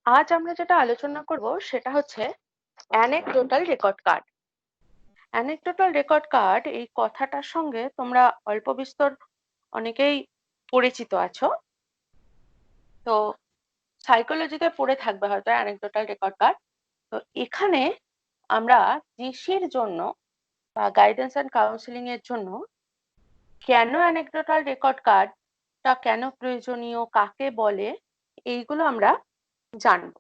আজ আমরা যেটা আলোচনা করব সেটা হচ্ছে anecdotal record card. Anecdotal record card এই কথাটার সঙ্গে তোমরা অল্প বিস্তর অনেকেই পরিচিত আছো। তো সাইকোলজিতে পড়ে থাকবে হয়তো অ্যানেকডোটাল রেকর্ড কার্ড। তো এখানে আমরা জিসির জন্য বা গাইডেন্স অ্যান্ড কাউন্সিলিং এর জন্য কেন অ্যানেকডোটাল রেকর্ড কার্ডটা কেন প্রয়োজনীয়, কাকে বলে, এইগুলো আমরা জানবো।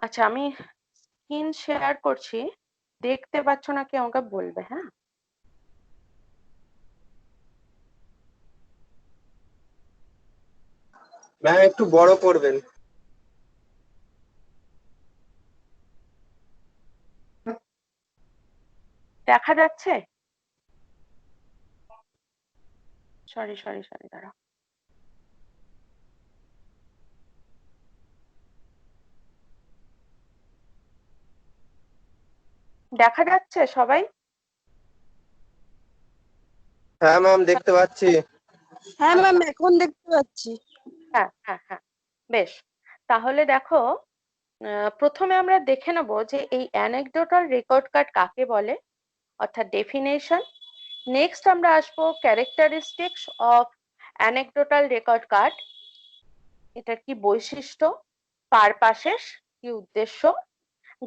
আচ্ছা, আমি স্ক্রিন শেয়ার করছি, দেখতে পাচ্ছ নাকি আমাকে বলবে। হ্যাঁ, ম্যাম একটু বড় করবেন। দেখা যাচ্ছে? সরি সরি সরি, দাঁড়া। দেখা যাচ্ছে সবাই? হ্যাঁ ম্যাম দেখতে পাচ্ছি। হ্যাঁ ম্যাম, এখন দেখতে পাচ্ছি। হ্যাঁ হ্যাঁ হ্যাঁ, বেশ। তাহলে দেখো, প্রথমে আমরা দেখে নেব যে এই অ্যানেকডোটাল রেকর্ড কার্ড কাকে বলে, অর্থাৎ ডেফিনেশন। নেক্সট আমরা আসবো characteristics of anecdotal record card, এটার কি বৈশিষ্ট্য, পারপাসেস, কি উদ্দেশ্য,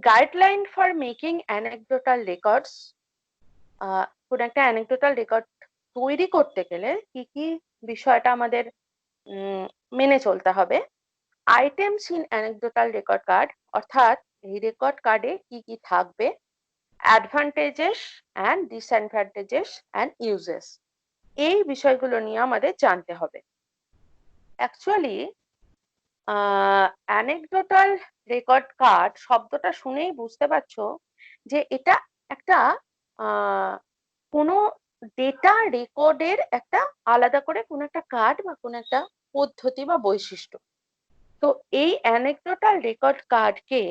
guideline for making anecdotal records, কোন একটা অ্যানেকডোটাল রেকর্ড তৈরি করতে গেলে কি কি বিষয়টা আমাদের মেনে চলতে হবে, items in anecdotal record card, অর্থাৎ এই রেকর্ড কার্ডে কি কি থাকবে, advantages and disadvantages and uses, এই বিষয়গুলো নিয়ে আমাদের জানতে হবে। অ্যাকচুয়ালি অ্যানেকডোটাল রেকর্ড কার্ড শব্দটা শুনেই বুঝতে পারছো যে এটা একটা কোনো ডেটা রেকর্ডের একটা আলাদা করে কোনো একটা কার্ড বা কোনো একটা পদ্ধতি বা বৈশিষ্ট্য। তো এই অ্যানেকডোটাল রেকর্ড কার্ডকে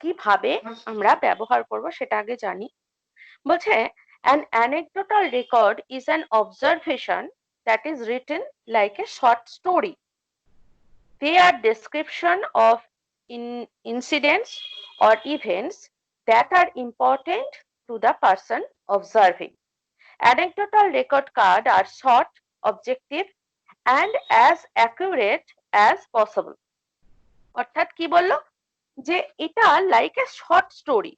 কিভাবে আমরা ব্যবহার করব সেটা আগে জানি। বলছে an anecdotal record is an observation that is written like a short story. They are description of incidents or events that are important to the person observing. Anecdotal record cards are short, objective, and as accurate as possible. অর্থাৎ কি বললো, যে এটা like a short story,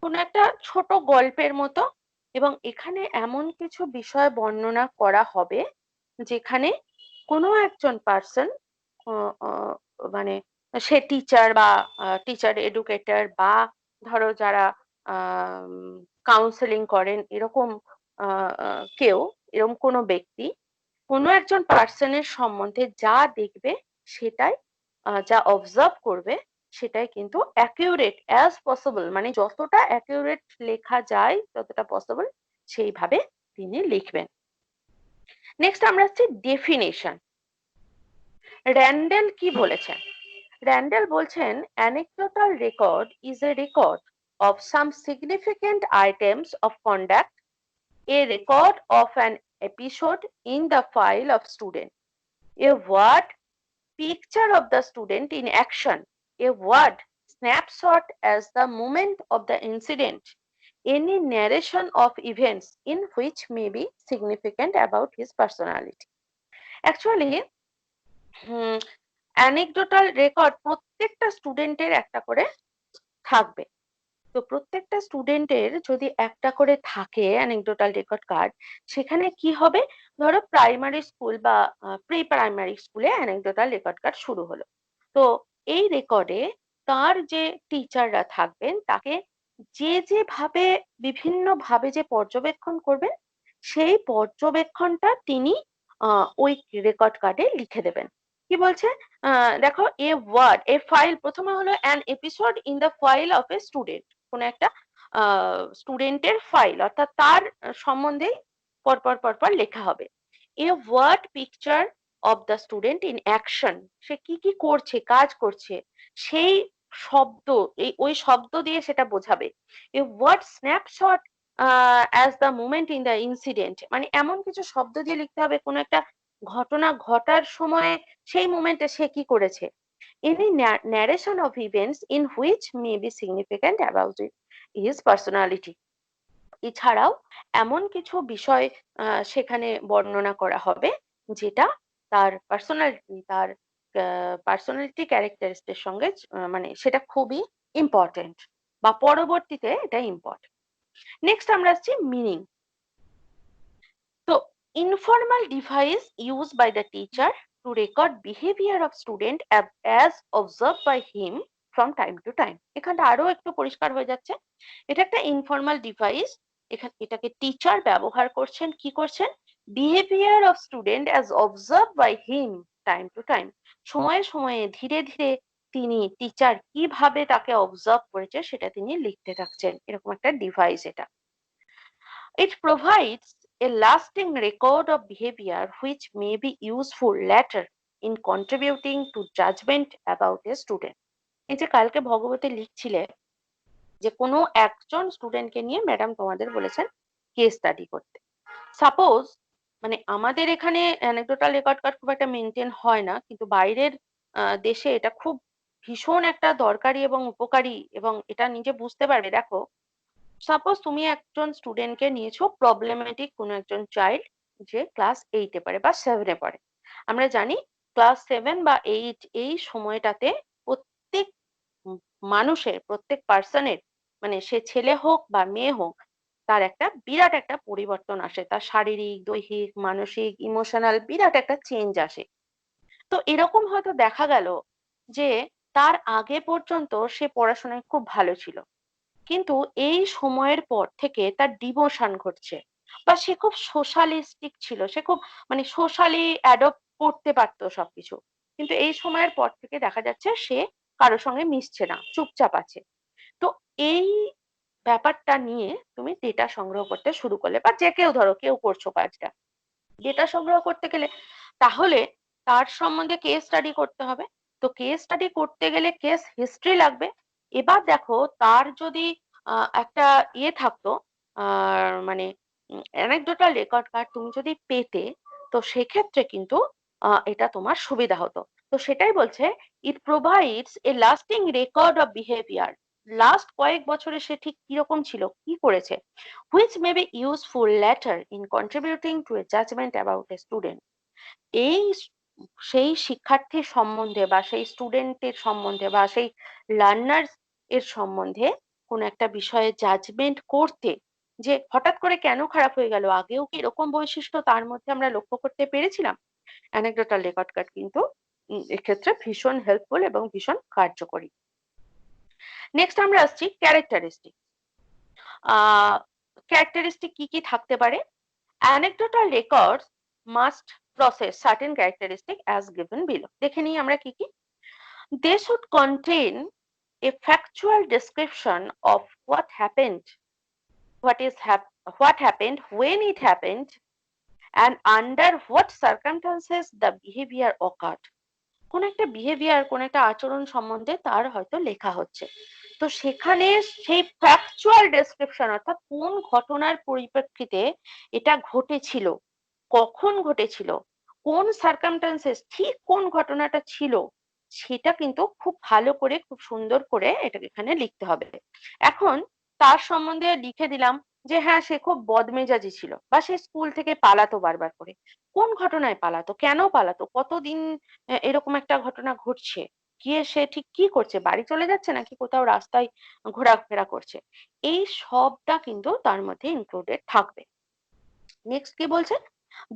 কোন একটা ছোট গল্পের মতো, এবং এখানে এমন কিছু বিষয় বর্ণনা করা হবে যেখানে কোনো একজন পার্সন, মানে সে টিচার বা টিচার এডুকেটর বা ধরো যারা কাউন্সেলিং করেন এরকম কেউ, এরকম কোনো ব্যক্তি কোনো একজন পার্সনের সম্বন্ধে যা দেখবে সেটাই, যা অবজার্ভ করবে সেটাই কিন্তু অ্যাকিউরেট অ্যাজ পসিবল, মানে যতটা অ্যাকিউরেট লেখা যায় ততটা পসিবল সেইভাবে তিনি লিখবেন। নেক্সট আমরা হচ্ছে ডেফিনেশন। র্যান্ডেল কি বলেছেন? র্যান্ডেল বলছেন anecdotal record is a record of some significant items of conduct, a record of an episode in the file of student, a word picture of the student in action, a word snapshot as the moment of the incident, any narration of events in which may be significant about his personality. Actually, anecdotal record প্রত্যেকটা স্টুডেন্টের একটা করে থাকবে। তো প্রত্যেকটা স্টুডেন্টের যদি একটা করে থাকে অ্যানেকডোটাল রেকর্ড কার্ড, সেখানে কি হবে, ধরো প্রাইমারি স্কুল বা প্রি প্রাইমারি স্কুলে অ্যানেকডোটাল রেকর্ড কার্ড শুরু হলো। তো এই রেকর্ডে তার যে টিচাররা থাকবেন তাকে যেভাবে বিভিন্ন ভাবে যে পর্যবেক্ষণ করবেন, সেই পর্যবেক্ষণটা তিনি ওই রেকর্ড কার্ডে লিখে দেবেন। কি বলছে, দেখো, এ ওয়ার্ড এ ফাইল, প্রথমে হলো an episode in the file of a student, কোন একটা স্টুডেন্টের ফাইল, অর্থাৎ তার সম্বন্ধেই পরপর পরপর লেখা হবে। A word picture of the student in action, সে কি কি করছে, কাজ করছে, সেই শব্দ, ওই শব্দ দিয়ে সেটা বোঝাবে। A word snapshot as the moment in the incident, মানে এমন কিছু শব্দ দিয়ে লিখতে হবে কোনো একটা ঘটনা ঘটার সময় সেই মুমেন্টে সে কি করেছে Any narration of events in which may be significant about his personality. এছাড়াও এমন কিছু বিষয় সেখানে বর্ণনা করা হবে যেটা তার পার্সোনালিটি ক্যারেক্টারিস্টির সঙ্গে মানে সেটা খুবই ইম্পর্টেন্ট বা পরবর্তীতে এটা ইম্পর্টেন্ট। নেক্সট আমরা আসছি মিনিং। তো informal device used by the teacher to record behavior of student as observed by him from time to time. এখানটা আরো একটু পরিষ্কার হয়ে যাচ্ছে। এটা একটা ইনফর্মাল ডিভাইস। এটাকে টিচার ব্যবহার করছেন, কি করছেন? Behaviour of student as observe by him time to time. সময়ে সময়ে ধীরে ধীরে তিনি টিচার কিভাবে তাকে অবজার্ভ করেছে সেটা তিনি লিখতে থাকছেন, এরকম একটা ডিভাইস এটা। It provides a lasting record of behavior which may be useful later in contributing to judgment about a student. এই যে কালকে ভগবতী লিখছিলে যে কোনো একজন স্টুডেন্টকে নিয়ে ম্যাডাম তোমাদের বলেছেন কেস স্টাডি করতে। সাপোজ মানে আমাদের এখানে অ্যানেকডোটাল রেকর্ড কার্ড খুব একটা মেনটেন হয় না, কিন্তু বাইরের দেশে এটা খুব ভীষণ একটা দরকারি এবং উপকারী, এবং এটা নিজে বুঝতে পারবে। দেখো, সাপোজ তুমি একজন স্টুডেন্টকে নিয়েছো, প্রবলেমেটিক কোনো একজন চাইল্ড, যে ক্লাস 8-এ পড়ে বা 7-এ পড়ে। আমরা জানি ক্লাস 7 বা 8 এই সময়টাতে প্রত্যেক মানুষের, প্রত্যেক পার্সনের, মানে সে ছেলে হোক বা মেয়ে হোক, তার একটা বিরাট একটা পরিবর্তন আসে, তার শারীরিক, দৈহিক, মানসিক, ইমোশনাল বিরাট একটা চেঞ্জ আসে। তো এরকম হয়তো দেখা গেল যে তার আগে পর্যন্ত সে পড়াশোনায় খুব ভালো ছিল, কিন্তু এই সময়ের পর থেকে তার ডিমোশন ঘটছে, বা সে খুব সোশ্যালিস্টিক ছিল, সে খুব মানে সোশ্যালি অ্যাডপ্ট করতে পারতো সবকিছু, কিন্তু এই সময়ের পর থেকে দেখা যাচ্ছে সে কারোর সঙ্গে মিশছে না, চুপচাপ আছে। তো এই ব্যাপারটা নিয়ে তুমি ডেটা সংগ্রহ করতে শুরু করলে, বা যে কেউ ধরো কেউ করছো কাজটা, ডেটা সংগ্রহ করতে গেলে তাহলে তার সম্বন্ধে কেস স্টাডি করতে হবে। তো কেস স্টাডি করতে গেলে কেস হিস্ট্রি লাগবে। এবার দেখো, তার যদি একটা ইয়ে থাকতো, মানে অ্যানেকডোটাল রেকর্ড কার্ড তুমি যদি পেতে, তো সেক্ষেত্রে কিন্তু এটা তোমার সুবিধা হতো। তো সেটাই বলছে, ইট provides a lasting record of behaviour. Last কয়েক বছরে সে ঠিক কিরকম ছিল, কি করেছে, which may be useful later in contributing to a judgment about a student. এই সেই শিক্ষার্থীর সম্বন্ধে বা সেই স্টুডেন্টের সম্বন্ধে বা সেই লার্নার এর সম্বন্ধে কোন একটা বিষয়ে জাজমেন্ট করতে, যে হঠাৎ করে কেন খারাপ হয়ে গেল, আগেও কি এরকম বৈশিষ্ট্য তার মধ্যে আমরা লক্ষ্য করতে পেরেছিলাম। অ্যানেকডোটাল রেকর্ড কার্ড কিন্তু এক্ষেত্রে ভীষণ হেল্পফুল এবং ভীষণ কার্যকরী। নেক্সট আমরা আসছি ক্যারেক্টারিস্টিক। ক্যারেক্টারিস্টিক কি কি থাকতে পারে? Anecdotal records must process certain characteristics as given below. দেখে নিই আমরা কি কি। They should contain a factual description of what happened, what happened, when it happened, and under what circumstances the behavior occurred. কোন একটা বিহেভিয়ার, কোন একটা আচরণ সম্বন্ধে তার হয়তো লেখা হচ্ছে, তো সেখানে সেই ফ্যাকচুয়াল ডেসক্রিপশন, অর্থাৎ কোন ঘটনার পরিপ্রেক্ষিতে এটা ঘটেছিল, কখন ঘটেছিল, কোন সার্কামস্টান্সেস, ঠিক কোন ঘটনাটা ছিল, সেটা কিন্তু খুব ভালো করে, খুব সুন্দর করে এটা এখানে লিখতে হবে। এখন তার সম্বন্ধে লিখে দিলাম যে হ্যাঁ, সে খুব বদমেজাজি ছিল, বা সে স্কুল থেকে পালাতো বারবার করে। কোন ঘটনায় পালাতো, কেন পালাতো, কতদিন এরকম একটা ঘটনা ঘটছে, গিয়ে সে ঠিক কি করছে, বাড়ি চলে যাচ্ছে নাকি কোথাও রাস্তায় ঘোরাফেরা করছে, এই সবটা কিন্তু তার মধ্যে ইনক্লুডেড থাকবে। নেক্সট কি বলছে,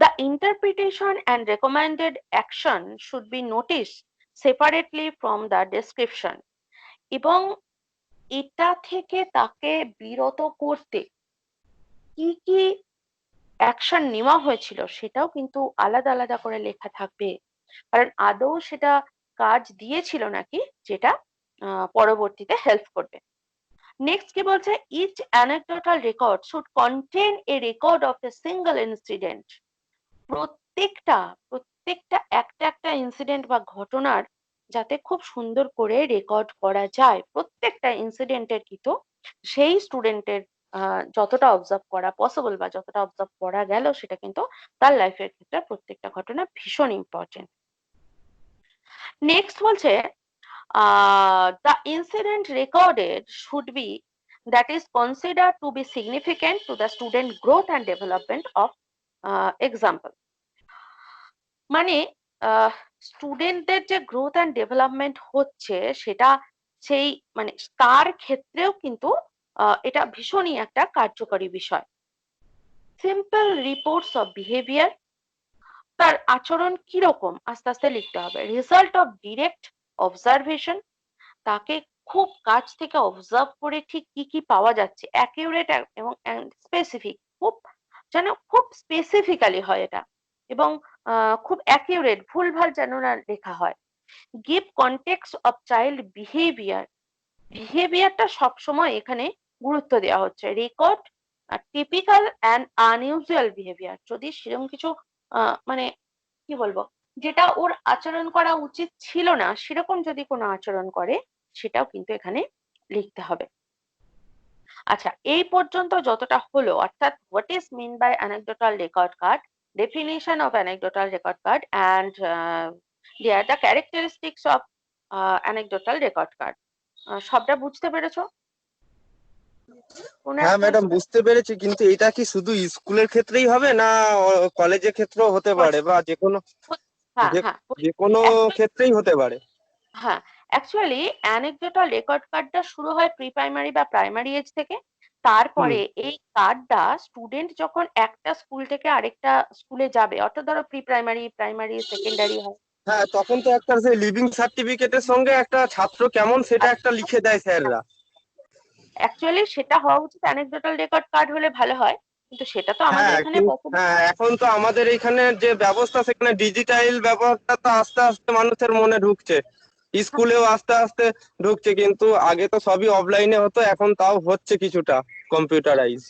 the interpretation and recommended action should be noticed separately from the description. এবং এটা থেকে তাকে বিরত করতে কি কি অ্যাকশন নেওয়া হয়েছিল সেটাও কিন্তু আলাদা আলাদা করে লেখা থাকবে, কারণ আদৌ সেটা কাজ দিয়েছিল নাকি, যেটা পরবর্তীতে হেল্প করবে। নেক্সট কি বলছে, each anecdotal record should contain a record of a single incident. প্রত্যেকটা একটা একটা ইনসিডেন্ট বা ঘটনার যাতে খুব সুন্দর করে রেকর্ড করা যায়, প্রত্যেকটা ইনসিডেন্টের কিন্তু সেই স্টুডেন্টের যতটা অবজার্ভ করা পসিবল বা যতটা অবজার্ভ করা গেল, সেটা কিন্তু তার লাইফের ক্ষেত্রে প্রত্যেকটা ঘটনা ভীষণ ইম্পর্টেন্ট। নেক্সট বলছে the incident recorded should be that is considered to be significant to the student growth and development of example মানে স্টুডেন্টদের যে গ্রোথ অ্যান্ড ডেভেলপমেন্ট হচ্ছে সেটা সেই মানে তার ক্ষেত্রেও কিন্তু এটা ভীষণই একটা কার্যকরী বিষয়। সিম্পল রিপোর্টস অফ বিহেভিয়ার, তার আচরণ কিরকম আস্তে আস্তে লিখতে হবে। রেজাল্ট অফ ডিরেক্ট অবজারভেশন, তাকে খুব কাছ থেকে অবজার্ভ করে ঠিক কি কি পাওয়া যাচ্ছে, অ্যাকিউরেট এবং স্পেসিফিক, খুব যেন খুব স্পেসিফিক্যালি হয় এটা, এবং খুব অ্যাকিউরেট, ভুলভাল যেন না লেখা হয়। Give context of child behaviour, বিহেভিয়ারটা সবসময় এখানে গুরুত্ব দেওয়া হচ্ছে। Record typical and unusual behaviour, যদি সেরকম কিছু মানে কি বলবো, যেটা ওর আচরণ করা উচিত ছিল না সেরকম যদি কোনো আচরণ করে সেটাও কিন্তু এখানে লিখতে হবে। আচ্ছা, এই পর্যন্ত যতটা হলো, অর্থাৎ what is mean by anecdotal record card, definition of anecdotal record card and their the characteristics of anecdotal record card. সবটা বুঝতে পেরেছো? কোনো হ্যাঁ একটা ম্যাডাম বুঝতে পেরেছি, কিন্তু এটা কি শুধু স্কুলের ক্ষেত্রেই হবে না কলেজের ক্ষেত্রেও হতে পারে বা হ্যাঁ যে হ্যাঁ যে কোনো ক্ষেত্রেই হতে পারে? হ্যাঁ, অ্যাকচুয়ালি অ্যানেকডোটাল রেকর্ড কার্ডটা শুরু হয় প্রি প্রাইমারি বা প্রাইমারি এজ থেকে। হুম। তারপরে এই কার্ডটা স্টুডেন্ট যখন একটা স্কুল থেকে আরেকটা স্কুলে যাবে, অর্থাৎ ধরো প্রি প্রাইমারি, প্রাইমারি, সেকেন্ডারি হয়। হ্যাঁ, তখন তো একটা সেই লিভিং সার্টিফিকেটের সঙ্গে একটা ছাত্র কেমন সেটা একটা লিখে দেয় স্যাররা। অ্যাকচুয়ালি সেটা হওয়া উচিত, অ্যানেকডোটাল রেকর্ড কার্ড হলে ভালো হয়, কিন্তু সেটা তো আমাদের হ্যাঁ এখানে possible হ্যাঁ, এখন তো আমাদের এখানে যে ব্যবস্থা সেখানে ডিজিটাল ব্যবস্থা তো আস্তে আস্তে মানুষের মনে ঢুকছে, স্কুলেও আস্তে আস্তে ঢুকছে, কিন্তু আগে তো সবই অফলাইনে হতো, এখন তাও হচ্ছে কিছুটা কম্পিউটারাইজ।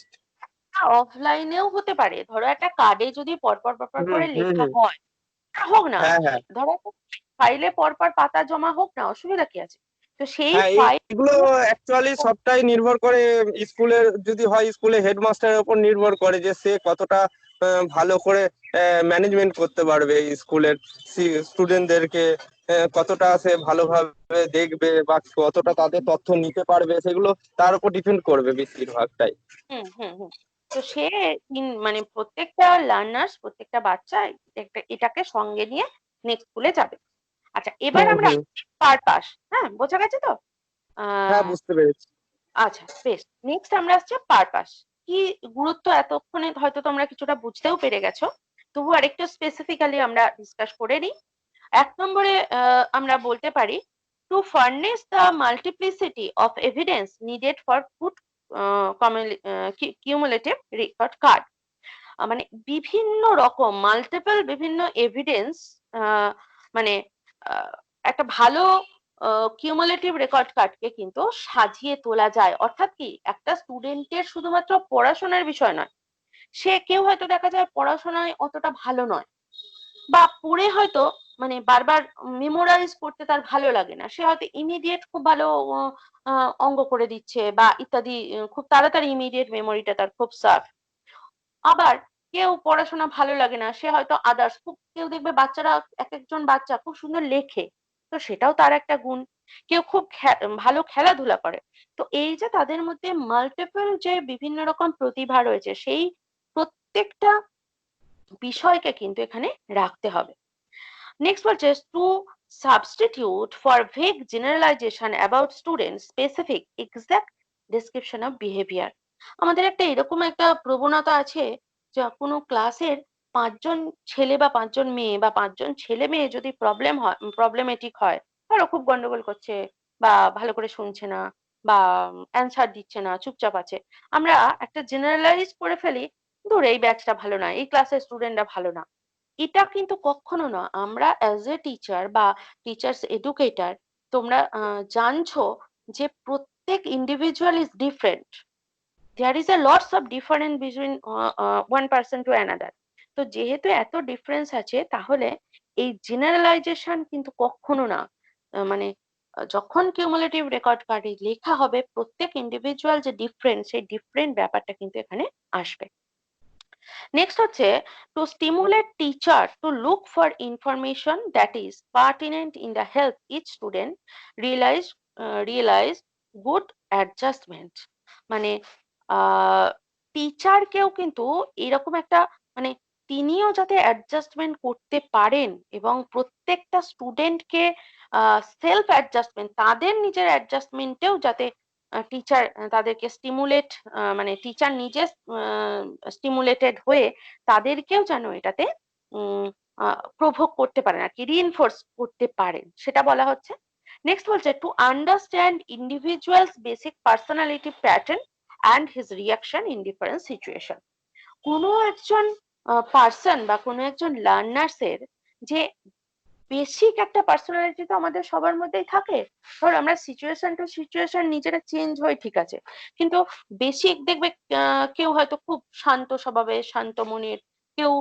না। অফলাইনেও হতে পারে, ধরো একটা কার্ডে যদি পরপর পরপর হুম করে হুম লেখা হুম। হয়, হোক না, হ্যাঁ হ্যাঁ ধরো ফাইলে পরপর পাতা জমা হোক না, অসুবিধা কি আছে? তো সেই হ্যাঁ, ফাইল এইগুলো অ্যাকচুয়ালি সবটাই নির্ভর করে স্কুলের, যদি হয় স্কুলে হেডমাস্টারের উপর নির্ভর করে যে সে কতটা ভালো করে ম্যানেজমেন্ট করতে পারবে স্কুলের স্টুডেন্টদেরকে, কতটা সে ভালোভাবে দেখবে বা কতটা তাদের তথ্য নিতে পারবে, সেগুলো তার উপর ডিপেন্ড করবে বেশিরভাগটাই। হুম হুম হুম। তো সে মানে প্রত্যেকটা লার্নার্স, প্রত্যেকটা বাচ্চা এটাকে সঙ্গে নিয়ে নেক্সট স্কুলে যাবে। আচ্ছা, এবার হুম আমরা হুম। পারপাস, হ্যাঁ বোঝা গেছে তো? হ্যাঁ, আহ বুঝতে পেরেছি। আচ্ছা বেশ, নেক্সট আমরা আসছে পারপাস। কি গুরুত্ব এতক্ষণে হয়তো তোমরা কিছুটা বুঝতেও পেরে গেছো, তবু আরেকটু স্পেসিফিক্যালি আমরা ডিসকাস করে নিই। 1 নম্বরে আমরা বলতে পারি, to furnish the multiplicity of evidence needed for good cumulative record card. মানে বিভিন্ন রকম মাল্টিপল বিভিন্ন এভিডেন্স, মানে আহ, একটা ভালো কিউমুলেটিভ রেকর্ড কার্ডকে কিন্তু সাজিয়ে তোলা যায়। অর্থাৎ কি, একটা স্টুডেন্টের শুধুমাত্র পড়াশোনার বিষয় নয়, সে কেউ হয়তো দেখা যায় পড়াশোনায় অতটা ভালো নয়, বা পড়ে হয়তো মানে বারবার মেমোরাইজ করতে তার ভালো লাগে না, সে হয়তো ইমিডিয়েট খুব ভালো অঙ্ক করে দিচ্ছে বা ইত্যাদি, খুব তাড়াতাড়ি ইমিডিয়েট মেমোরিটা তার খুব শার্প। আবার কেউ পড়াশোনা ভালো লাগে না, সে হয়তো আদার্স খুব, কেউ দেখবে বাচ্চারা, এক একজন বাচ্চা খুব সুন্দর লেখে, তো সেটাও তার একটা গুণ। কেউ খুব ভালো খেলাধুলা করে। তো এই যে তাদের মধ্যে মাল্টিপল যে বিভিন্ন রকম প্রতিভা রয়েছে, সেই প্রত্যেকটা বিষয়কে কিন্তু এখানে রাখতে হবে। নেক্সট বলছে, to substitute for vague generalisation about student specific exact description of behaviour. আমাদের একটা এরকম একটা প্রবণতা আছে, যে কোনো ক্লাসের 5 জন ছেলে বা 5 জন মেয়ে বা 5 জন ছেলে মেয়ে যদি প্রবলেমেটিক হয়, ধরো খুব গন্ডগোল করছে বা ভালো করে শুনছে না বা অ্যান্সার দিচ্ছে না, চুপচাপ আছে, আমরা একটা জেনারেলাইজ করে ফেলি, ধর এই ব্যাচটা ভালো না, এই ক্লাসের স্টুডেন্টরা ভালো না। এটা কিন্তু কখনো না। আমরা অ্যাজ এ টিচার বা টিচার্স এডুকেটর, তোমরা জানছো যে প্রত্যেক individual is different, there is a lots of difference between one person to another. তো যেহেতু এত ডিফারেন্স আছে, তাহলে এই জেনারেলাইজেশন কিন্তু কখনো না, মানে যখন কিউমুলেটিভ রেকর্ড কার্ডে লেখা হবে প্রত্যেক ইন্ডিভিজুয়াল যে ডিফারেন্ট, সেই ডিফারেন্ট ব্যাপারটা কিন্তু এখানে আসবে। নেক্সট হচ্ছে to stimulate teacher to look for information that is pertinent in the help each student realise good adjustment. মানে টিচারকেও কিন্তু এরকম একটা মানে তিনিও যাতে অ্যাডজাস্টমেন্ট করতে পারেন এবং প্রত্যেকটা স্টুডেন্টকে সেলফ অ্যাডজাস্টমেন্ট তাদের নিজের অ্যাডজাস্টমেন্টেও যাতে টিচার তাদেরকে স্টিমুলেট মানে টিচার নিজে স্টিমুলেটেড হয়ে তাদেরকেও যেন এটাতে প্রভোগ করতে পারেন আর কি, রিইনফোর্স করতে পারেন, সেটা বলা হচ্ছে। নেক্সট বলছে to understand individuals basic personality pattern and his reaction in different situation. কোনো একজন পার্সন বা কোনো একজন লার্নার্সের যে বেসিক একটা পার্সোনালিটি তো আমাদের সবার মধ্যেই থাকে। ধর আমরা সিচুয়েশন টু সিচুয়েশন নিজেরা চেঞ্জ হয় ঠিক আছে, কিন্তু বেসিক দেখবে কেউ হয়তো খুব শান্ত স্বভাবের, শান্ত মনের, কেউ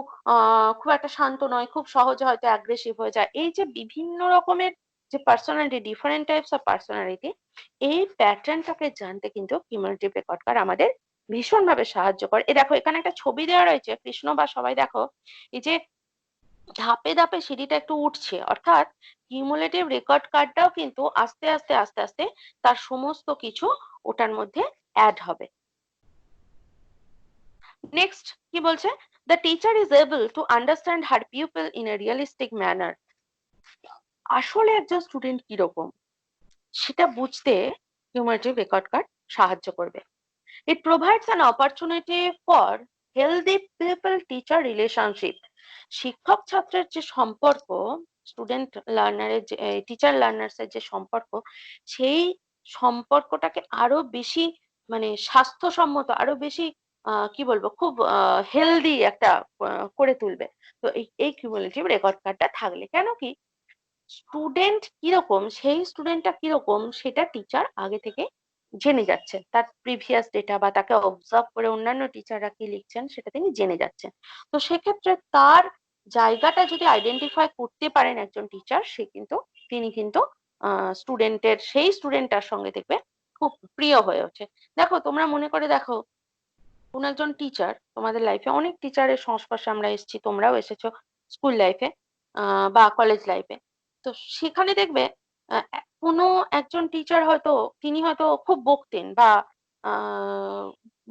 খুব একটা শান্ত নয়, খুব সহজে হয়তো অ্যাগ্রেসিভ হয়ে যায়। এই যে বিভিন্ন রকমের যে personality, different types of personality, এই প্যাটার্নটাকে জানতে কিন্তু কিউমুলেটিভ রেকর্ড কার্ড আমাদের ভীষণভাবে সাহায্য করে। এ দেখো এখানে একটা ছবি দেওয়া রয়েছে, কৃষ্ণ বা সবাই দেখো এই যে ধাপে ধাপে সিঁড়িটা একটু উঠছে, অর্থাৎ কিউমুলেটিভ রেকর্ড কার্ডটাও কিন্তু আস্তে আস্তে আস্তে আস্তে তার সমস্ত কিছু ওটার মধ্যে অ্যাড হবে। নেক্সট কি বলছে, the teacher is able to understand her people in a realistic manner. আসলে একজন স্টুডেন্ট কিরকম সেটা বুঝতে কিউমুলেটিভ রেকর্ড কার্ড সাহায্য করবে। It provides an opportunity for healthy pupil teacher relationship. শিক্ষক ছাত্রের যে সম্পর্ক, স্টুডেন্ট লার্নারের যে টিচার লার্নার্স এর যে সম্পর্ক, সেই সম্পর্কটাকে আরো বেশি মানে স্বাস্থ্যসম্মত, আরো বেশি কি বলবো, খুব হেলদি একটা করে তুলবে। তো এই কিউমুলেটিভ রেকর্ড কার্ডটা থাকলে, কেন কি স্টুডেন্ট কিরকম, সেই স্টুডেন্টটা কিরকম সেটা টিচার আগে থেকে জেনে যাচ্ছেন, তার প্রিভিয়াস ডেটা বা তাকে অবজার্ভ করে অন্যান্য টিচাররা কি লিখছেন সেটা তিনি জেনে যাচ্ছেন। তো সেক্ষেত্রে তার জায়গাটা যদি আইডেন্টিফাই করতে পারেন একজন টিচার, সে কিন্তু তিনি কিন্তু স্টুডেন্টের সেই স্টুডেন্টটার সঙ্গে দেখবে খুব প্রিয় হয়ে ওঠে। দেখো তোমরা মনে করে দেখো, কোন একজন টিচার তোমাদের লাইফে, অনেক টিচারের সংস্পর্শে আমরা এসেছি, তোমরাও এসেছো স্কুল লাইফে বা কলেজ লাইফে। তো সেখানে দেখবে কোনো একজন টিচার হয়তো তিনি হয়তো খুব বকতেন বা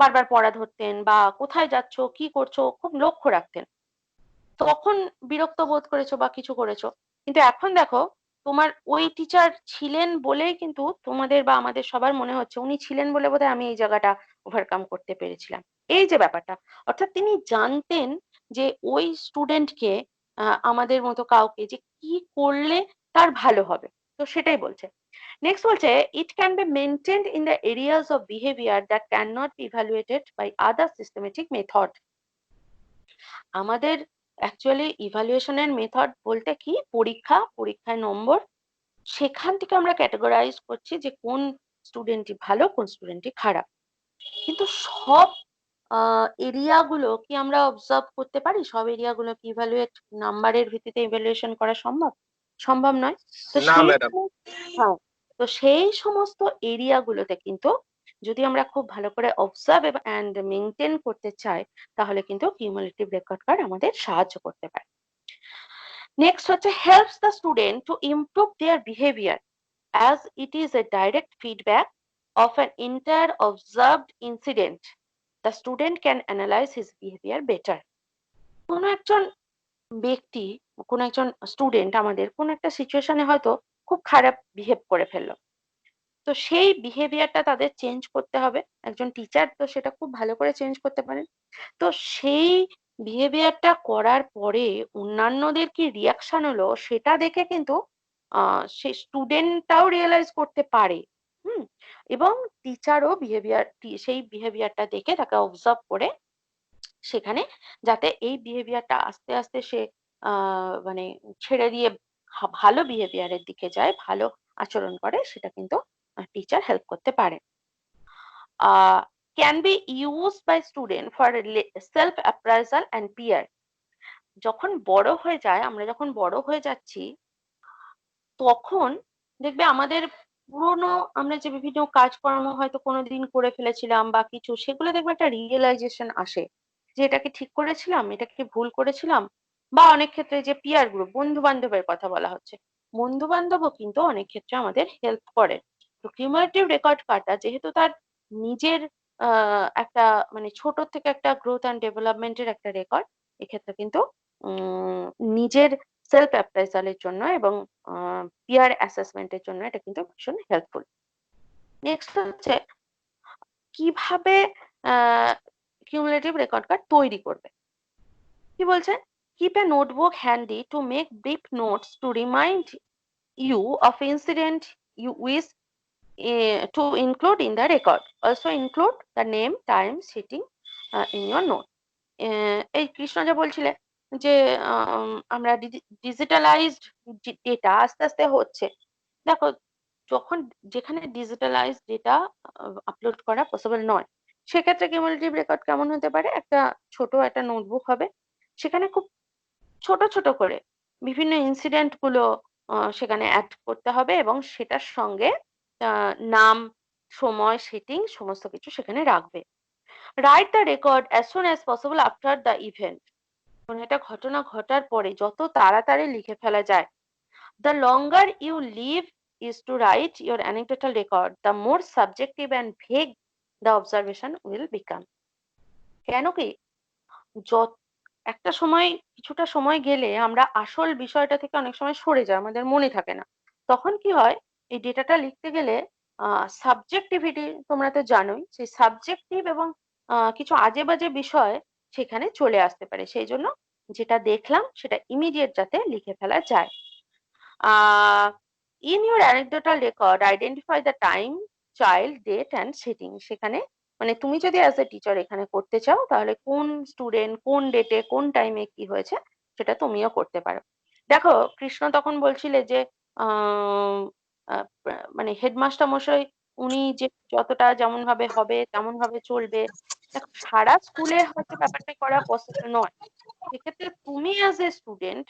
বারবার পড়া ধরতেন বা কোথায় যাচ্ছো কি করছো খুব লক্ষ্য রাখতেন, তখন বিরক্ত বোধ করেছো বা কিছু করেছো। কিন্তু এখন দেখো তোমার ওই টিচার ছিলেন বলেই কিন্তু তোমাদের বা আমাদের সবার মনে হচ্ছে উনি ছিলেন বলে বোধহয় আমি এই জায়গাটা ওভারকাম করতে পেরেছিলাম। এই যে ব্যাপারটা, অর্থাৎ তিনি জানতেন যে ওই স্টুডেন্টকে আমাদের মতো কাউকে যে কি করলে তার ভালো হবে। তো সেটাই বলছে। নেক্সট বলছে it can be maintained in the areas of behaviour that can not be evaluated by other systematic method. আমাদের অ্যাকচুয়ালি ইভালুয়েশনের মেথড বলতে কি, পরীক্ষা, পরীক্ষায় নম্বর, সেখান থেকে আমরা ক্যাটেগরাইজ করছি যে কোন স্টুডেন্টই ভালো কোন স্টুডেন্টই খারাপ। কিন্তু সব এরিয়া গুলো কি আমরা অবজার্ভ করতে পারি? সব এরিয়া গুলো কি ইভালুয়েট নাম্বারের ভিত্তিতে ইভালুয়েশন করা সম্ভব? সম্ভব নয়। তো না সেই ম্যাডাম। হ্যাঁ, তো সেই সমস্ত এরিয়া গুলোতে কিন্তু যদি আমরা খুব ভালো করে অবজার্ভ অ্যান্ড মেনটেন করতে চাই, তাহলে কিন্তু কিউমুলেটিভ রেকর্ড কার্ড আমাদের সাহায্য করতে পারে। নেক্সট হচ্ছে helps the student to improve there behaviour as it is a direct feedback of an entire observed incident. The student can analyze his behavior better. কোনো একজন ব্যক্তি, কোনো একজন স্টুডেন্ট আমাদের কোন একটা সিচুয়েশনে হয়তো খুব খারাপ বিহেভ করে ফেললো, তো সেই বিহেভিয়ারটা তাদের চেঞ্জ করতে হবে। একজন টিচার তো সেটা খুব ভালো করে চেঞ্জ করতে পারেন। তো সেই বিহেভিয়ারটা করার পরে অন্যান্যদের কি রিয়াকশন হলো সেটা দেখে কিন্তু সেই স্টুডেন্টটাও রিয়েলাইজ করতে পারে। হুম, এবং টিচারও সেই বিহেভিয়ারটা দেখে তাকে অবজার্ভ করে সেখানে যাতে এই বিহেভিয়ারটা আস্তে আস্তে সে মানে ছেড়ে দিয়ে ভালো বিহেভিয়ারের দিকে যায়, ভালো আচরণ করে, সেটা কিন্তু টিচার হেল্প করতে পারে। Can be use by student for self appraisal and peer. যখন বড় হয়ে যায়, আমরা যখন বড় হয়ে যাচ্ছি, তখন দেখবে আমাদের পুরোনো আমরা যে বিভিন্ন কাজকর্ম হয়তো কোনোদিন করে ফেলেছিলাম বা কিছু, সেগুলো দেখবে একটা রিয়েলাইজেশন আসে যে এটা কি ঠিক করেছিলাম, এটা কি ভুল করেছিলাম, বা অনেক ক্ষেত্রে যে পিয়ার গ্রুপ, বন্ধু বান্ধবের কথা বলা হচ্ছে, বন্ধু বান্ধবও কিন্তু অনেক ক্ষেত্রে আমাদের হেল্প করে। তো কিউমুলেটিভ রেকর্ড কার্ডটা যেহেতু তার নিজের একটা মানে ছোট থেকে একটা গ্রোথ অ্যান্ড ডেভেলপমেন্টের একটা রেকর্ড, এক্ষেত্রে কিন্তু নিজের সেলফ অ্যাপ্রাইজালের জন্য এবং পিয়ার অ্যাসেসমেন্টের জন্য এটা কিন্তু ভীষণ হেল্পফুল। নেক্সট হচ্ছে কিভাবে কিউমুলেটিভ রেকর্ড কার্ড তৈরি করবে। কি বলছে, keep a notebook handy to make brief notes two remind you of incident you wish to include in the record. Also include the name, time, sitting in your note. এই কৃষ্ণ যে বলছিলে যে আমরা digitalized data আস্তে আস্তে হচ্ছে। দেখো, যখন যেখানে ডিজিটালাইজড ডেটা আপলোড করা পসিবল নয়, সেক্ষেত্রে কিউমুলেটিভ রেকর্ড কেমন হতে পারে, একটা ছোট একটা নোটবুক হবে, সেখানে খুব ছোট ছোট করে বিভিন্ন ইনসিডেন্ট গুলো সেখানে অ্যাড করতে হবে এবং সেটার সঙ্গে নাম, সময়, সেটিং সমস্ত কিছু সেখানে রাখবে। Write the record as soon as possible after the event. মানে একটা ঘটনা ঘটার পরে যত তাড়াতাড়ি লিখে ফেলা যায়। The longer you live is to write your anecdotal record, the more subjective and vague the observation will become. কেন কি, যত একটা সময় কিছুটা সময় গেলে আমরা আসল বিষয়টা থেকে অনেক সময় সরে যাই, আমাদের মনে থাকে না। তখন কি হয়, এই ডেটাটা লিখতে গেলে সাবজেক্টিভিটি তোমরা তো জানোই, সেই সাবজেক্টিভ এবং কিছু আজে বাজে বিষয় সেখানে চলে আসতে পারে। সেই জন্য যেটা দেখলাম সেটা ইমিডিয়েট যাতে লিখে ফেলা যায়। In your anecdotal record identify the time, child, date and setting. সেখানে মানে তুমি যদি অ্যাজ এ টিচার এখানে করতে চাও, তাহলে কোন স্টুডেন্ট কোন ডেটে কোন টাইমে কি হয়েছে সেটা তুমিও করতে পারো। দেখো, কৃষ্ণ তখন বলছিলে যে আহ আহ, মানে হেডমাস্টার মশাই উনি যে যতটা যেমন ভাবে হবে তেমন ভাবে চলবে। দেখো, সারা স্কুলে হয়তো ব্যাপারটা করা পসিবল নয়। সেক্ষেত্রে তুমি অ্যাজ এ স্টুডেন্ট,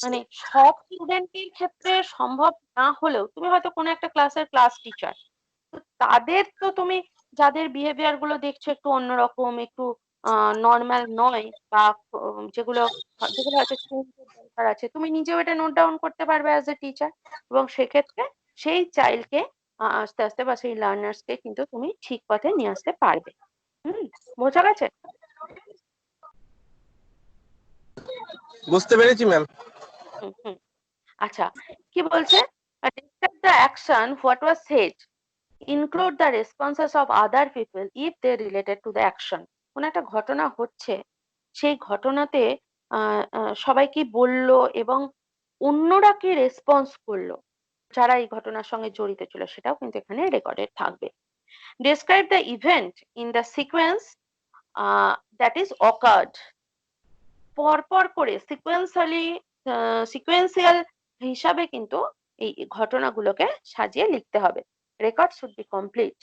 মানে সব স্টুডেন্টের ক্ষেত্রে সম্ভব না হলেও তুমি হয়তো কোনো একটা ক্লাসের ক্লাস টিচার, তো তাদের তো তুমি যাদের বিহেভিয়ার গুলো দেখছো একটু অন্যরকম, একটু নর্মাল নয়, বা যেগুলো যেগুলো হয়তো change এর দরকার আছে, তুমি নিজেও এটা নোট ডাউন করতে পারবে অ্যাজ এ টিচার, এবং সেক্ষেত্রে সেই চাইল্ডকে আস্তে আস্তে বা সেই লার্নার্সকে কিন্তু তুমি ঠিক পথে নিয়ে আসতে পারবে। বোঝা গেছে? বুঝতে পেরেছি ম্যাম। হুম। আচ্ছা, কি বলছে, describe the action what was said, include the responses of other people if they related to the action. কোন একটা ঘটনা হচ্ছে, সেই ঘটনাতে সবাই কি বললো এবং অন্যরা কি রেসপন্স করলো, যারা এই ঘটনার সঙ্গে জড়িত ছিল, সেটাও কিন্তু এখানে রেকর্ডেড থাকবে। Describe the event in the sequence that is occurred. পরপর করে সিকোয়েন্সিয়াল হিসাবে কিন্তু এই ঘটনাগুলোকে সাজিয়ে লিখতে হবে। Record should be complete.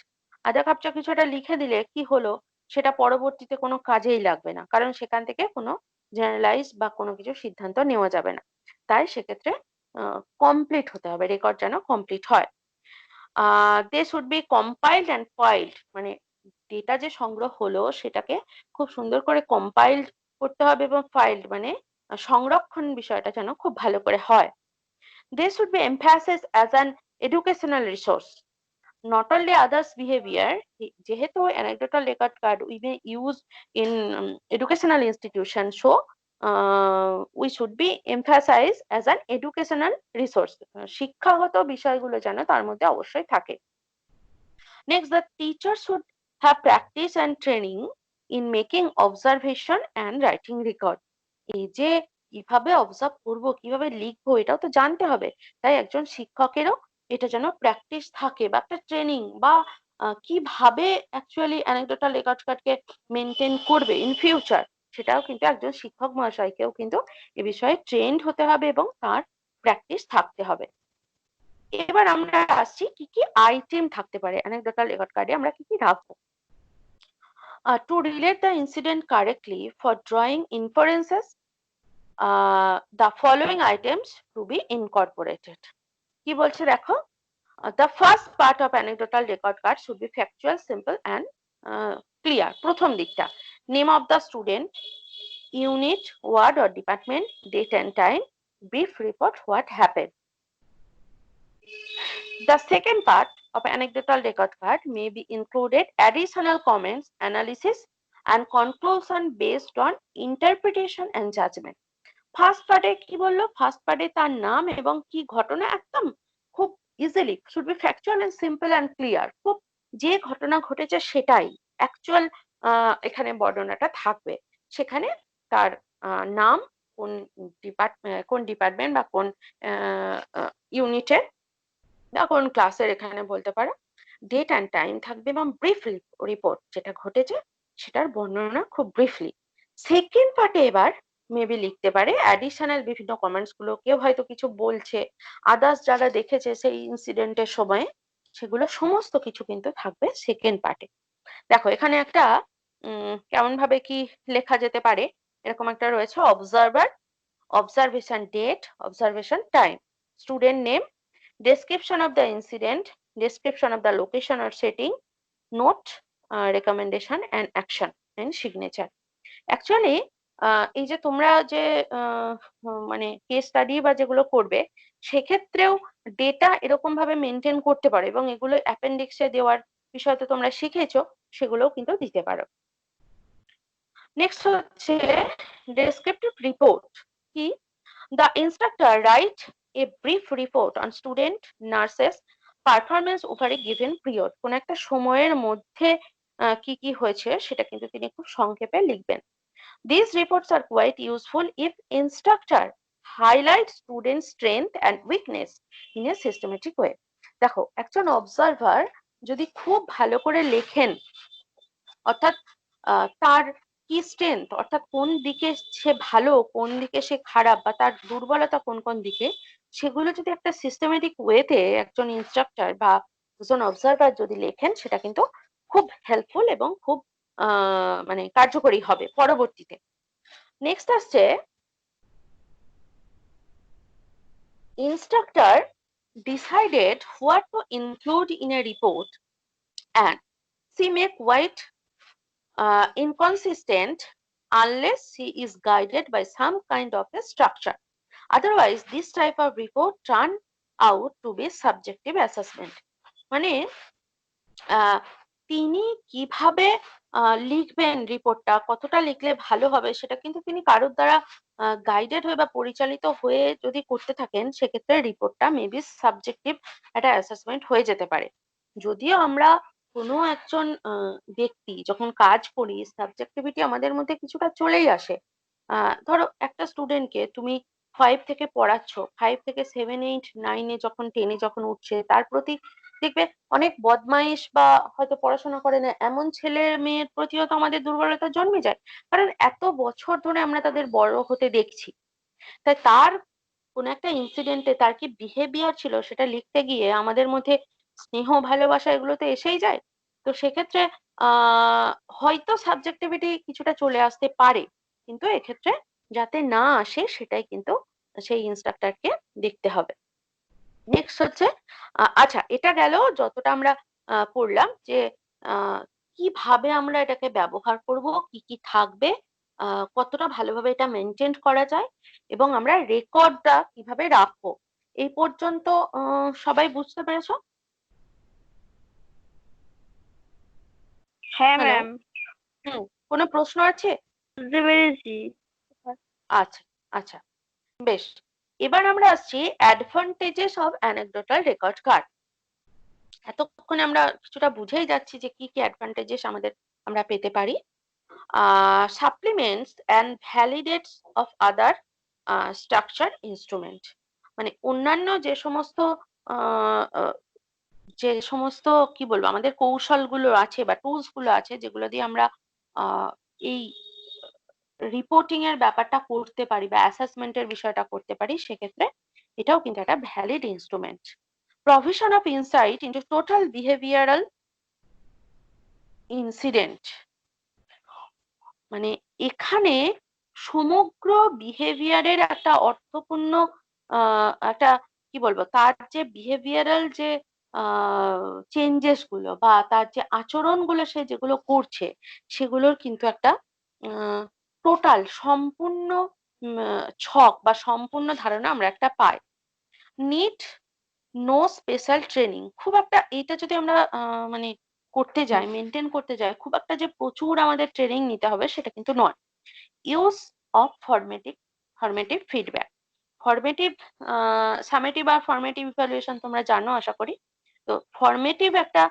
আধা কাপচা কিছু একটা লিখে দিলে কি হলো, সেটা পরবর্তীতে কোনো কাজেই লাগবে না, কারণ সেখান থেকে কোনো জেনারেলাইজ বা কোনো কিছু সিদ্ধান্ত নেওয়া যাবে না। তাই সেক্ষেত্রে কমপ্লিট হতে হবে, রেকর্ড যেন কমপ্লিট হয়। They should be compiled and filed. মানে ডেটা যে সংগ্রহ হলো সেটাকে খুব সুন্দর করে কম্পাইলড করতে হবে এবং ফাইলড মানে সংরক্ষণ বিষয়টা যেন খুব ভালো করে হয়। They should be emphasised as an educational resource, not only others behavior. যেহেতু anecdotal record card we may use in educational institutions, so we should be emphasized as an educational resource. শিক্ষাগত বিষয়গুলো যেন তার মধ্যে অবশ্যই থাকে। Next, the teacher should have practice and training in making observation and writing record. এই যে কিভাবে অবজার্ভ করব, কিভাবে লিখবো, এটাও তো জানতে হবে। তাই একজন শিক্ষকেরও এটা যেন প্র্যাকটিস থাকে বা একটা ট্রেনিং, বা কিভাবে অ্যাকচুয়ালি অ্যানেকডোটাল রেকর্ড কার্ডকে মেনটেন করবে ইন ফিউচার, সেটাও কিন্তু একজন শিক্ষক মহাশয়কেও কিন্তু এ বিষয়ে ট্রেন্ড হতে হবে এবং তার প্র্যাকটিস থাকতে হবে। এবার আমরা আসছি কি কি আইটেম থাকতে পারে অ্যানেকডোটাল রেকর্ড কার্ডে, আমরা কি কি রাখবো। To relate the incident correctly, for drawing inferences, the following items to be incorporated. কি বলছে দেখো, the first part of anecdotal record card should be factual, simple and clear. প্রথম দিকটা Name of the student, unit, ward or department, date and time, brief report what happened. The second part of anecdotal record card may be included additional comments, analysis and conclusion based on interpretation and judgment. First পার্টে কি বললো, first পার্টে তার নাম এবং কি ঘটনা একদম খুব easily should be factual and simple and clear, খুব যে ঘটনা ঘটেছে সেটাই অ্যাকচুয়াল এখানে বর্ণনাটা থাকবে। সেখানে তার নাম, কোন ডিপার্টমেন্ট বা কোন ইউনিটের বা কোন ক্লাসের এখানে বলতে পারো, ডেট অ্যান্ড টাইম থাকবে এবং ব্রিফ রিপোর্ট যেটা ঘটেছে সেটার বর্ণনা খুব ব্রিফলি। সেকেন্ড পার্টে এবার মেবি লিখতে পারে অ্যাডিশনাল বিভিন্ন কমেন্টস গুলো, কেউ হয়তো কিছু বলছে, আদার্স যারা দেখেছে সেই ইনসিডেন্টের সময়, সেগুলো সমস্ত কিছু কিন্তু থাকবে সেকেন্ড পার্টে। দেখো এখানে একটা কেমন ভাবে কি লেখা যেতে পারে, এরকম একটা রয়েছে observer, observation date, observation time, student name, description of the incident, description of the location or setting, note, recommendation and action and signature. Actually এই যে তোমরা যে মানে কেস স্টাডি বা যেগুলো করবে সেক্ষেত্রেও ডেটা এরকম ভাবে মেনটেন করতে পারো এবং এগুলো অ্যাপেন্ডিক্সে দেওয়ার বিষয় তো তোমরা শিখেছো, সেগুলোও কিন্তু দিতে পারো। নেক্সট হচ্ছে ডেসক্রিপটিভ রিপোর্ট কি, the instructor write a brief report on student nurses performance over a given period, কোন একটা সময়ের মধ্যে কি কি হয়েছে সেটা কিন্তু তিনি খুব সংক্ষেপে লিখবেন। These reports are quite useful if instructor highlight student strength and weakness in a systematic way. দেখো একজন অবজারভার যদি খুব ভালো করে লেখেন, অর্থাৎ তার কি স্ট্রেংথ, অর্থাৎ কোন দিকে সে ভালো, কোন দিকে সে খারাপ বা তার দুর্বলতা কোন কোন দিকে, সেগুলো যদি একটা সিস্টেমেটিক ওয়েতে একজন ইনস্ট্রাক্টর বা একজন অবজারভার যদি লেখেন, সেটা কিন্তু খুব হেল্পফুল এবং খুব মানে কার্যকরী হবে পরবর্তীতে। নেক্সট আসছে instructor decided what to include in a report and she may quite inconsistent unless she is guided by some kind of a structure. Otherwise, this type of report turn out to be subjective assessment. মানে তিনি কিভাবে লিখবেন রিপোর্টটা, কতটা লিখলে ভালো হবে, সেটা কিন্তু তিনি কারোর দ্বারা গাইডেড হয়ে বা পরিচালিত হয়ে যদি করতে থাকেন, সেক্ষেত্রে রিপোর্টটা মেবি সাবজেক্টিভ একটা অ্যাসেসমেন্ট হয়ে যেতে পারে। যদিও আমরা কোনো একজন ব্যক্তি যখন কাজ করি, সাবজেক্টিভিটি আমাদের মধ্যে কিছুটা চলেই আসে। ধরো একটা স্টুডেন্টকে তুমি 5 থেকে পড়াচ্ছ, 5 থেকে 7, 8, 9 যখন 10 যখন উঠছে, তার প্রতি দেখবে অনেক বদমাইশ বা হয়তো পড়াশোনা করে না এমন ছেলে মেয়ের প্রতিও তো আমাদের দুর্বলতা জন্মে যায়, কারণ এত বছর ধরে আমরা তাদের বড় হতে দেখছি। তাই তার কোন একটা ইনসিডেন্টে তার কি বিহেভিয়ার ছিল সেটা লিখতে গিয়ে আমাদের মধ্যে স্নেহ ভালোবাসা এগুলো তো এসেই যায়। তো সেক্ষেত্রে হয়তো সাবজেক্টিভিটি কিছুটা চলে আসতে পারে, কিন্তু এক্ষেত্রে যাতে না আসে সেটাই কিন্তু সেই ইনস্ট্রাক্টরকে দেখতে হবে। নেক্সট হচ্ছে আচ্ছা, এটা গেল যতটা আমরা পড়লাম যে কিভাবে আমরা এটাকে ব্যবহার করব, কি কি থাকবে, কতটা ভালোভাবে এটা মেনটেন করা যায় এবং আমরা রেকর্ডটা কিভাবে রাখবো। এই পর্যন্ত সবাই বুঝতে পেরেছো? হ্যাঁ Hello? ম্যাম, কোনো প্রশ্ন আছে? বুঝতে পেরেছি। আচ্ছা আচ্ছা, বেশ। এবার আমরা আসছি advantages of anecdotal record card. এতক্ষণে আমরা কিছুটা বুঝেই যাচ্ছি যে কি কি অ্যাডভান্টেজেস আমরা পেতে পারি। Supplements and validates of other structure instrument, মানে অন্যান্য যে সমস্ত কি বলবো আমাদের কৌশলগুলো আছে বা টুলস গুলো আছে যেগুলো দিয়ে আমরা এই রিপোর্টিং এর ব্যাপারটা করতে পারি বা অ্যাসেসমেন্টের বিষয়টা করতে পারি, সেক্ষেত্রে এটাও কিন্তু একটা valid instrument. Provision of insight into total behavioral incident, মানে এখানে সমগ্র বিহেভিয়ারের একটা অর্থপূর্ণ একটা কি বলবো, তার যে বিহেভিয়ারাল যে চেঞ্জেস গুলো বা তার যে আচরণগুলো সে যেগুলো করছে, সেগুলোর কিন্তু একটা টোটাল সম্পূর্ণ ছক বা সম্পূর্ণ ধারণা আমরা একটা পাই। নিড নো স্পেশাল ট্রেনিং, খুব একটা এটা যদি আমরা মানে করতে যাই, মেনটেন করতে যাই, খুব একটা যে প্রচুর আমাদের ট্রেনিং নিতে হবে সেটা কিন্তু নয়। Use of formative feedback, formative summative আর ফরমেটিভ ইভ্যালুয়েশন তোমরা জানো আশা করি। তো ফরমেটিভ একটা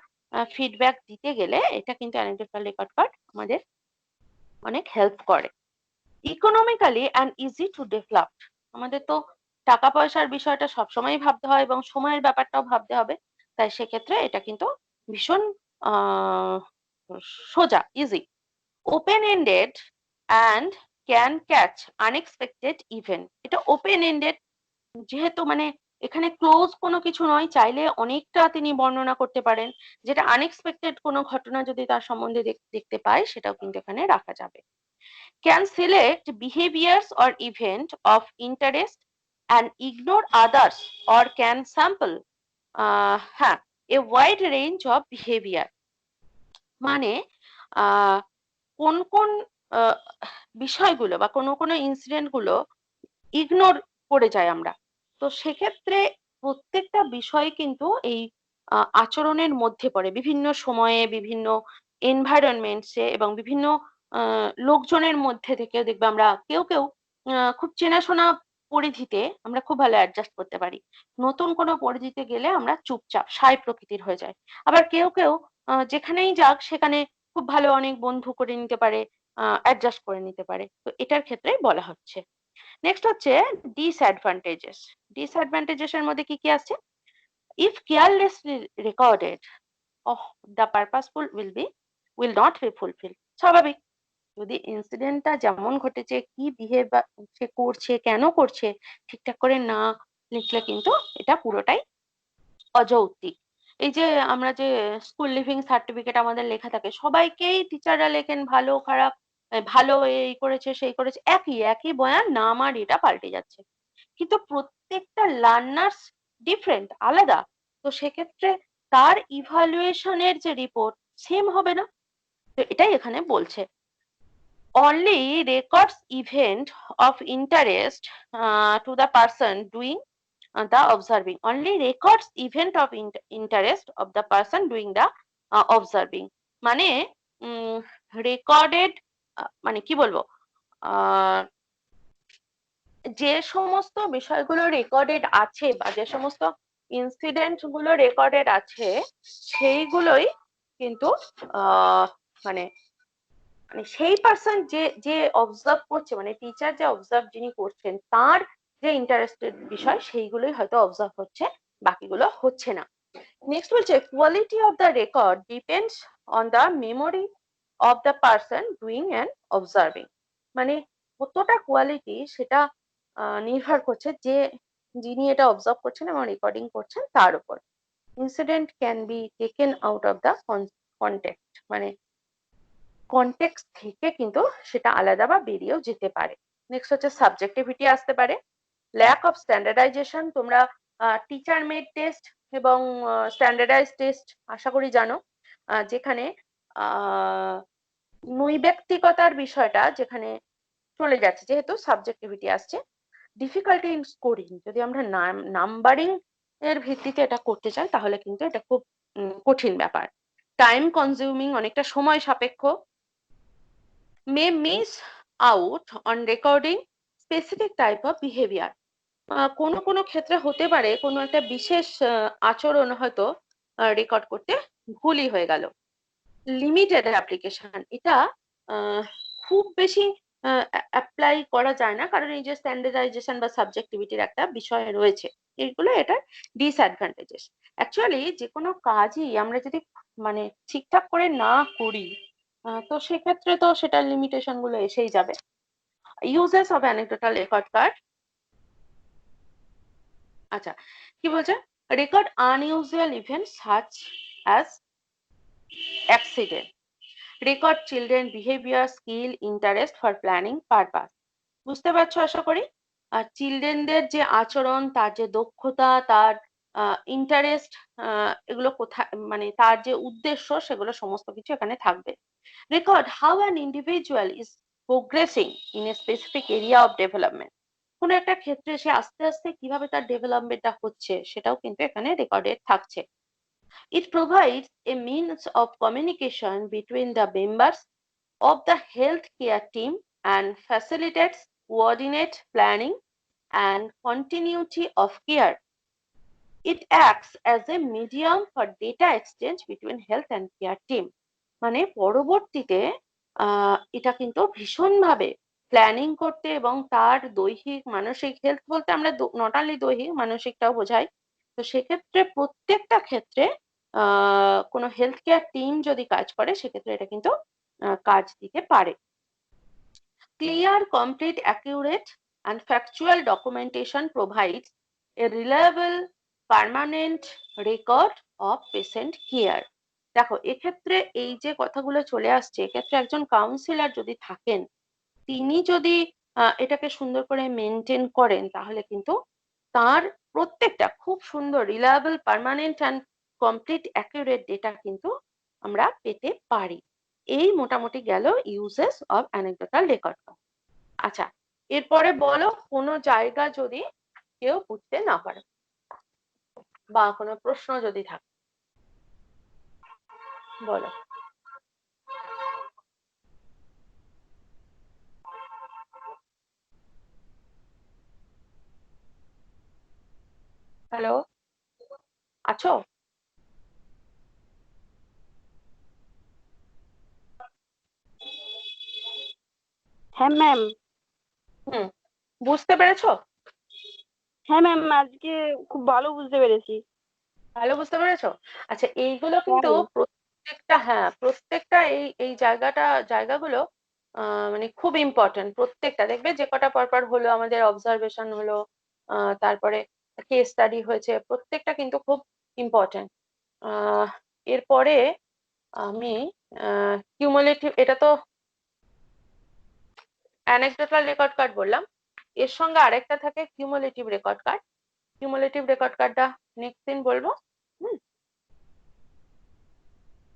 ফিডব্যাক দিতে গেলে এটা কিন্তু অ্যানেকডোটাল রেকর্ড কার্ড আমাদের অনেক হেল্প করে। Economically and easy to develop, আমাদের তো টাকা পয়সার বিষয়টা সবসময় ভাবতে হয় এবং সময়ের ব্যাপারটাও ভাবতে হবে, তাই সেক্ষেত্রে এটা কিন্তু ভীষণ সোজা, easy. Open ended and can catch unexpected event, এটা ওপেন এন্ডেড যেহেতু মানে এখানে ক্লোজ কোনো কিছু নয়, চাইলে অনেকটা তিনি বর্ণনা করতে পারেন, যেটা আনএক্সপেক্টেড কোনো ঘটনা যদি তার সম্বন্ধে দেখতে পায় সেটাও কিন্তু এখানে রাখা যাবে। Can select behaviors or event of interest and ignore others, or can sample হ্যাঁ a wide range of behavior, মানে কোন কোন বিষয়গুলো বা কোন ইনসিডেন্ট গুলো ইগনোর করে যাই আমরা, তো সেক্ষেত্রে প্রত্যেকটা বিষয় কিন্তু এই আচরণের মধ্যে পড়ে, বিভিন্ন সময়ে বিভিন্ন এনভায়রনমেন্টসে এবং বিভিন্ন লোকজনের মধ্যে থেকে দেখবে আমরা কেউ কেউ খুব চেনাশোনা পরিধিতে আমরা খুব ভালো অ্যাডজাস্ট করতে পারি, নতুন কোনো পরিধিতে গেলে আমরা চুপচাপ সায় প্রকৃতির হয়ে যাই। আবার কেউ কেউ যেখানেই যাক সেখানে খুব ভালো অনেক বন্ধু করে নিতে পারে, অ্যাডজাস্ট করে নিতে পারে, তো এটার ক্ষেত্রেই বলা হচ্ছে। নেক্সট হচ্ছে ডিসঅ্যাডভান্টেজেস। ডিসঅ্যাডভান্টেজেস এর মধ্যে কি কি আছে? If carelessly recorded, the purposeful will not be fulfil. স্বাভাবিক, যদি ইনসিডেন্টটা যেমন ঘটেছে, কি বিহেভ সে করছে, কেন করছে, ঠিকঠাক করে না লিখলে কিন্তু এটা পুরোটাই অযৌক্তিক। এই যে আমরা যে স্কুল লিভিং সার্টিফিকেট আমাদের লেখা থাকে, সবাইকেই টিচাররা লেখেন ভালো খারাপ, ভালো এই করেছে সেই করেছে, একই একই বয়ান, নাম আর এটা পাল্টে যাচ্ছে, কিন্তু প্রত্যেকটা লার্নার্স ডিফারেন্ট, আলাদা, তো সেক্ষেত্রে তার ইভালুয়েশনের যে রিপোর্ট সেম হবে না, তো এটাই এখানে বলছে। only records event of interest to the person doing the observing, only records event of interest of the person doing the observing, মানে রেকর্ডেড, মানে কি বলবো, যে সমস্ত বিষয়গুলো রেকর্ডেড আছে বা যে সমস্ত ইনসিডেন্ট গুলো রেকর্ডেড আছে সেইগুলোই কিন্তু মানে মানে সেই পার্সন যে যে অবজার্ভ করছে, মানে টিচার যে অবজার্ভ যিনি করছেন তার যে ইন্টারেস্টেড বিষয় সেইগুলোই হয়তো অবজার্ভ হচ্ছে, বাকিগুলো হচ্ছে না। নেক্সট বলছে quality of the record depends on the memory of the person doing and observing, মানে কতটা কোয়ালিটি সেটা নির্ভর করছে যে যিনি এটা অবজার্ভ করছেন এবং রেকর্ডিং করছেন তার উপর। Incident can be taken out of the context, মানে কনটেক্সট থেকে কিন্তু সেটা আলাদা বা বেরিয়েও যেতে পারে। নেক্সট হচ্ছে সাবজেক্টিভিটি আসতে পারে। ল্যাক অফ স্ট্যান্ডার্ডাইজেশন, তোমরা টিচার মেড টেস্ট এবং স্ট্যান্ডার্ডাইজ টেস্ট আশা করি জানো, যেখানে নৈব্যক্তিকতার বিষয়টা যেখানে চলে যাচ্ছে, যেহেতু সাবজেক্টিভিটি আসছে। ডিফিকাল্টি ইন স্কোরিং, যদি আমরা নাম্বারিং এর ভিত্তিতে এটা করতে চাই তাহলে কিন্তু এটা খুব কঠিন ব্যাপার। টাইম কনজিউমিং, অনেকটা সময় সাপেক্ষ। May miss out on recording specific type of behaviour, কোনো কোনো ক্ষেত্রে হতে পারে কোনো একটা বিশেষ আচরণ হয়তো রেকর্ড করতে ভুলই হয়ে গেল। লিমিটেড অ্যাপ্লিকেশন, এটা খুব বেশি অ্যাপ্লাই করা যায় না, কারণ এই যে স্ট্যান্ডার্ডাইজেশন বা সাবজেক্টিভিটির একটা বিষয় রয়েছে, এগুলো এটার ডিসঅ্যাডভান্টেজেস। অ্যাকচুয়ালি যে কোনো কাজই আমরা যদি মানে ঠিকঠাক করে না করি, তো সেক্ষেত্রে তো সেটার লিমিটেশন গুলো এসেই যাবে। Uses of anecdotal record card, আচ্ছা কি বলছে, record unusual event such as accident, record children behaviour skill interest for planning purpose. বুঝতে পারছো আশা করি? আর চিলড্রেনদের যে আচরণ, তার যে দক্ষতা, তার ইন্টারেস্ট, এগুলো কোথায়, মানে তার যে উদ্দেশ্য, সেগুলো সমস্ত কিছু এখানে থাকবে। Record how an individual is progressing in a specific area of development, কোনো একটা ক্ষেত্রে সে আস্তে আস্তে কিভাবে তার ডেভেলপমেন্টটা হচ্ছে সেটাও কিন্তু এখানে রেকর্ডেড থাকছে। It provides a means of communication between the members of the healthcare team and facilitates coordinate planning and continuity of care. It acts as a medium for data exchange between health and care team. মানে পরবর্তীতে এটা কিন্তু ভীষণভাবে planning করতে এবং তার দৈহিক মানসিক হেলথ বলতে আমরা নট অনলি দৈহিক মানসিকটাও বোঝাই। তো সেক্ষেত্রে প্রত্যেকটা ক্ষেত্রে কোনো হেলথ কেয়ার টিম যদি কাজ করে সেক্ষেত্রে এটা কিন্তু কাজ দিতে পারে। Clear, complete, accurate and factual documentation provides a reliable permanent record of patient care. দেখো এক্ষেত্রে এই যে কথাগুলো চলে আসছে, এক্ষেত্রে একজন কাউন্সিলর যদি থাকেন, তিনি যদি এটাকে সুন্দর করে মেনটেন করেন তাহলে কিন্তু তার প্রত্যেকটা খুব সুন্দর reliable permanent and complete accurate data কিন্তু আমরা পেতে পারি। এই মোটামুটি গেল ইউজেস অফ অ্যানেকডোটাল রেকর্ড। আচ্ছা, এরপরে বলো কোনো জায়গা যদি কেউ বুঝতে না পারে বা কোনো প্রশ্ন যদি থাকে বলো। হ্যালো, আছো? হ্যাঁ ম্যাম। হুম, বুঝতে পেরেছো? হ্যাঁ ম্যাম, আজকে খুব ভালো বুঝতে পেরেছি। ভালো বুঝতে পেরেছো? আচ্ছা, এইগুলো হ্যাঁ কিন্তু প্রত্যেকটা এই এই জায়গাগুলো মানে খুব ইম্পর্টেন্ট। প্রত্যেকটা দেখবে যে কটা পরপর হলো, আমাদের অবজারভেশন হলো, তারপরে কেস স্টাডি হয়েছে, প্রত্যেকটা কিন্তু খুব ইম্পর্টেন্ট। এরপরে আমি কিউমুলেটিভ, এটা তো অ্যানেকডোটাল রেকর্ড কার্ড বললাম, এর সঙ্গে আরেকটা থাকে cumulative record card. Cumulative record কার্ডটা নেক্সট দিন বলবো।